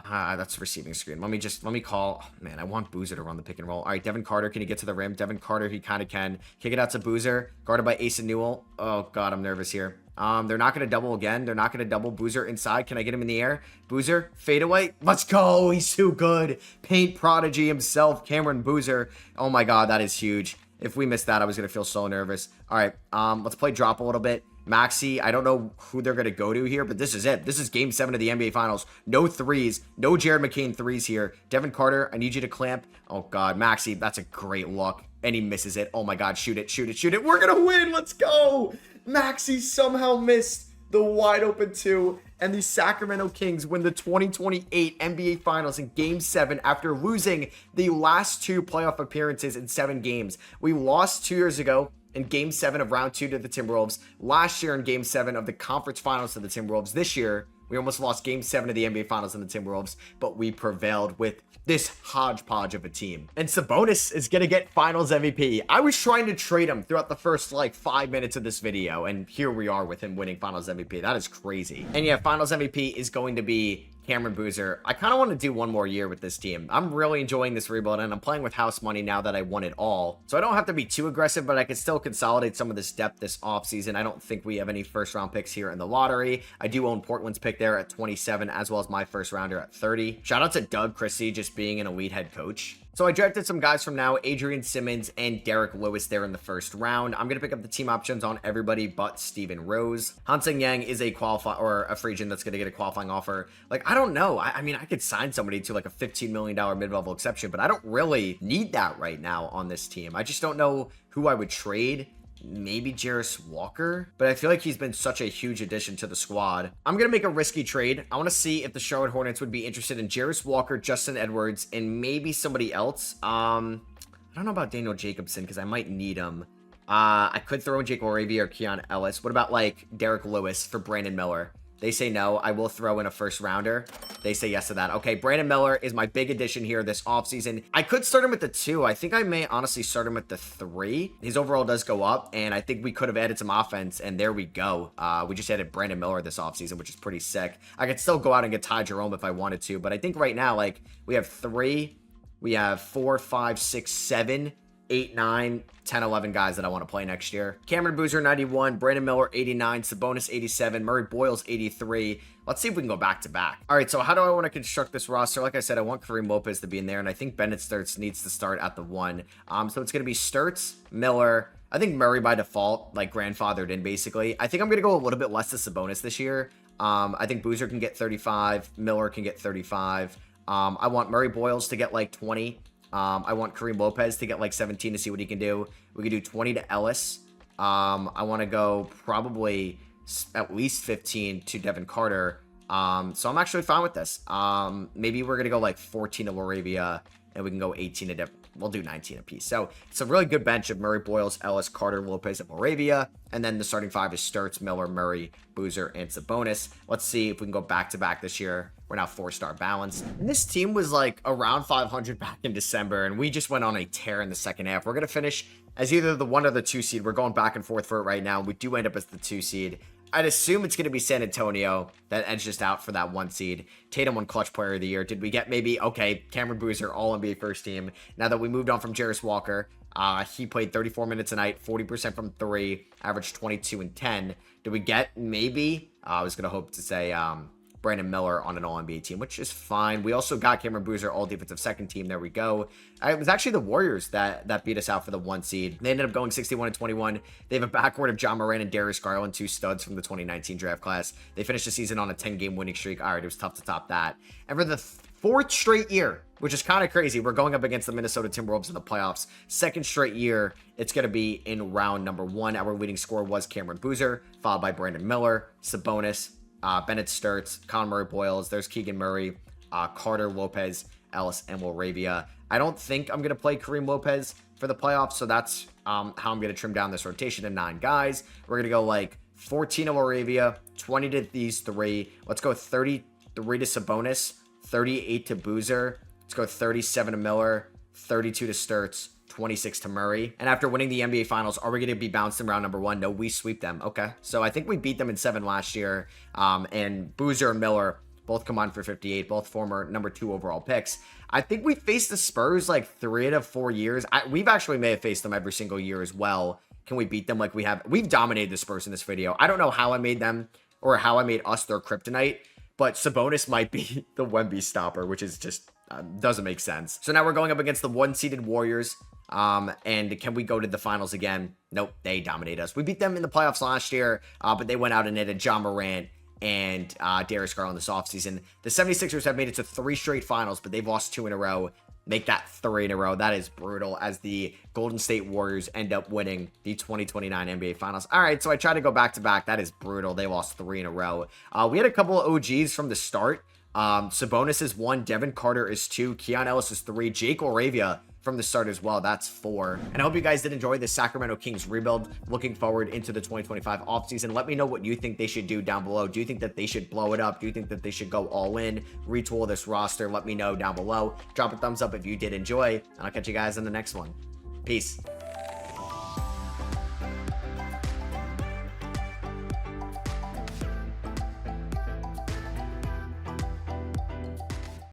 that's receiving screen. Let me call... Oh, man, I want Boozer to run the pick and roll. All right, Devin Carter, can he get to the rim? Devin Carter, he kind of can. Kick it out to Boozer. Guarded by Asa Newell. Oh, God, I'm nervous here. They're not going to double again. They're not going to double Boozer inside. Can I get him in the air? Boozer, fade away. Let's go. He's too good. Paint prodigy himself, Cameron Boozer. Oh, my God, that is huge. If we missed that, I was going to feel so nervous. All right, let's play drop a little bit. Maxey, I don't know who they're going to go to here, but this is it. This is game 7 of the NBA Finals. No 3s. No Jared McCain 3s here. Devin Carter, I need you to clamp. Oh, God. Maxey, that's a great look. And he misses it. Oh, my God. Shoot it. Shoot it. Shoot it. We're going to win. Let's go. Maxey somehow missed the wide open 2. And the Sacramento Kings win the 2028 NBA Finals in Game 7 after losing the last 2 playoff appearances in 7 games. We lost 2 years ago in Game 7 of Round 2 to the Timberwolves. Last year in Game 7 of the Conference Finals to the Timberwolves. This year, we almost lost Game 7 of the NBA Finals in the Timberwolves, but we prevailed with this hodgepodge of a team. And Sabonis is going to get Finals MVP. I was trying to trade him throughout the first, 5 minutes of this video, and here we are with him winning Finals MVP. That is crazy. And yeah, Finals MVP is going to be Cameron Boozer. I kind of want to do one more year with this team. I'm really enjoying this rebuild, and I'm playing with house money now that I won it all. So I don't have to be too aggressive, but I can still consolidate some of this depth this offseason. I don't think we have any first-round picks here in the lottery. I do own Portland's pick there at 27, as well as my first-rounder at 30. Shout out to Doug Christie just being an elite head coach. So I drafted some guys from now, Adrian Simmons and Derek Lewis there in the first round. I'm going to pick up the team options on everybody but Steven Rose. Hanseng Yang is a a free agent that's going to get a qualifying offer. I don't know. I mean, I could sign somebody to a $15 million mid-level exception, but I don't really need that right now on this team. I just don't know who I would trade. Maybe Jarris Walker, but I feel like he's been such a huge addition to the squad. I'm going to make a risky trade. I want to see if the Charlotte Hornets would be interested in Jarris Walker, Justin Edwards, and maybe somebody else. I don't know about Daniel Jacobson because I might need him. I could throw in Jake Moravia or Keon Ellis. What about Derek Lewis for Brandon Miller? They say no. I will throw in a first rounder. They say yes to that. Okay, Brandon Miller is my big addition here this offseason. I could start him at the 2. I think I may honestly start him at the 3. His overall does go up, and I think we could have added some offense, and there we go. We just added Brandon Miller this offseason, which is pretty sick. I could still go out and get Ty Jerome if I wanted to, but I think right now, we have 3, we have 4, 5, 6, 7, 8, 9, 10, 11 guys that I want to play next year. Cameron Boozer, 91. Brandon Miller, 89. Sabonis, 87. Murray Boyles, 83. Let's see if we can go back to back. All right, so how do I want to construct this roster? Like I said, I want Kareem Lopez to be in there, and I think Bennett Sturts needs to start at the 1. So it's going to be Sturts, Miller. I think Murray by default, grandfathered in, basically. I think I'm going to go a little bit less to Sabonis this year. I think Boozer can get 35. Miller can get 35. I want Murray Boyles to get 20. I want Kareem Lopez to get 17 to see what he can do. We could do 20 to Ellis. I want to go probably at least 15 to Devin Carter. So I'm actually fine with this. Maybe we're gonna go like 14 to Laravia, and we can go 18 to we'll do 19 apiece. So it's a really good bench of Murray, Boyles, Ellis, Carter, Lopez, and Moravia. And then the starting five is Sturts, Miller, Murray, Boozer, and Sabonis. Let's see if we can go back-to-back this year. We're now 4-star balanced. And this team was like around 500 back in December, and we just went on a tear in the second half. We're going to finish as either the 1 or the 2 seed. We're going back and forth for it right now. We do end up as the 2 seed. I'd assume it's going to be San Antonio that edged us out for that 1 seed. Tatum won clutch player of the year. Did we get maybe, okay, Cameron Boozer, all NBA first team. Now that we moved on from Jarris Walker, he played 34 minutes a night, 40% from 3, averaged 22 and 10. Did we get maybe, I was going to hope to say Brandon Miller on an all-NBA team, which is fine. We also got Cameron Boozer, all defensive second team. There we go. It was actually the Warriors that beat us out for the 1 seed. They ended up going 61-21. They have a backcourt of John Moran and Darius Garland, 2 studs from the 2019 draft class. They finished the season on a 10-game winning streak. All right, it was tough to top that. And for the 4th straight year, which is kind of crazy, we're going up against the Minnesota Timberwolves in the playoffs. 2nd straight year, it's going to be in round number 1. Our leading scorer was Cameron Boozer, followed by Brandon Miller, Sabonis, Bennett Sturts, Conor Murray Boyles. There's Keegan Murray, Carter, Lopez, Ellis, and Laravia. I don't think I'm going to play Kareem Lopez for the playoffs, so that's how I'm going to trim down this rotation to 9 guys. We're going to go like 14 to Laravia, 20 to these 3. Let's go 33 to Sabonis, 38 to Boozer. Let's go 37 to Miller, 32 to Sturts, 26 to Murray. And after winning the NBA Finals, are we going to be bounced in round number 1? No, we sweep them. Okay. So I think we beat them in 7 last year. And Boozer and Miller both combined for 58, both former number 2 overall picks. I think we faced the Spurs like 3 to 4 years. We've actually may have faced them every single year as well. Can we beat them like we have? We've dominated the Spurs in this video. I don't know how I made them or how I made us their kryptonite, but Sabonis might be the Wemby stopper, which is just doesn't make sense. So now we're going up against the 1-seeded Warriors. And can we go to the finals again? Nope, they dominate us. We beat them in the playoffs last year, but they went out and netted John Morant and Darius Garland this offseason. The 76ers have made it to 3 straight finals, but they've lost 2 in a row. Make that 3 in a row. That is brutal, as the Golden State Warriors end up winning the 2029 NBA Finals. All right, so I tried to go back-to-back. That is brutal. They lost 3 in a row. We had a couple of OGs from the start. Sabonis is 1, Devin Carter is 2, Keon Ellis is 3, Jake Laravia from the start as well. That's 4. And I hope you guys did enjoy the Sacramento Kings rebuild. Looking forward into the 2025 offseason. Let me know what you think they should do down below. Do you think that they should blow it up? Do you think that they should go all in, retool this roster? Let me know down below. Drop a thumbs up if you did enjoy, and I'll catch you guys in the next one. Peace.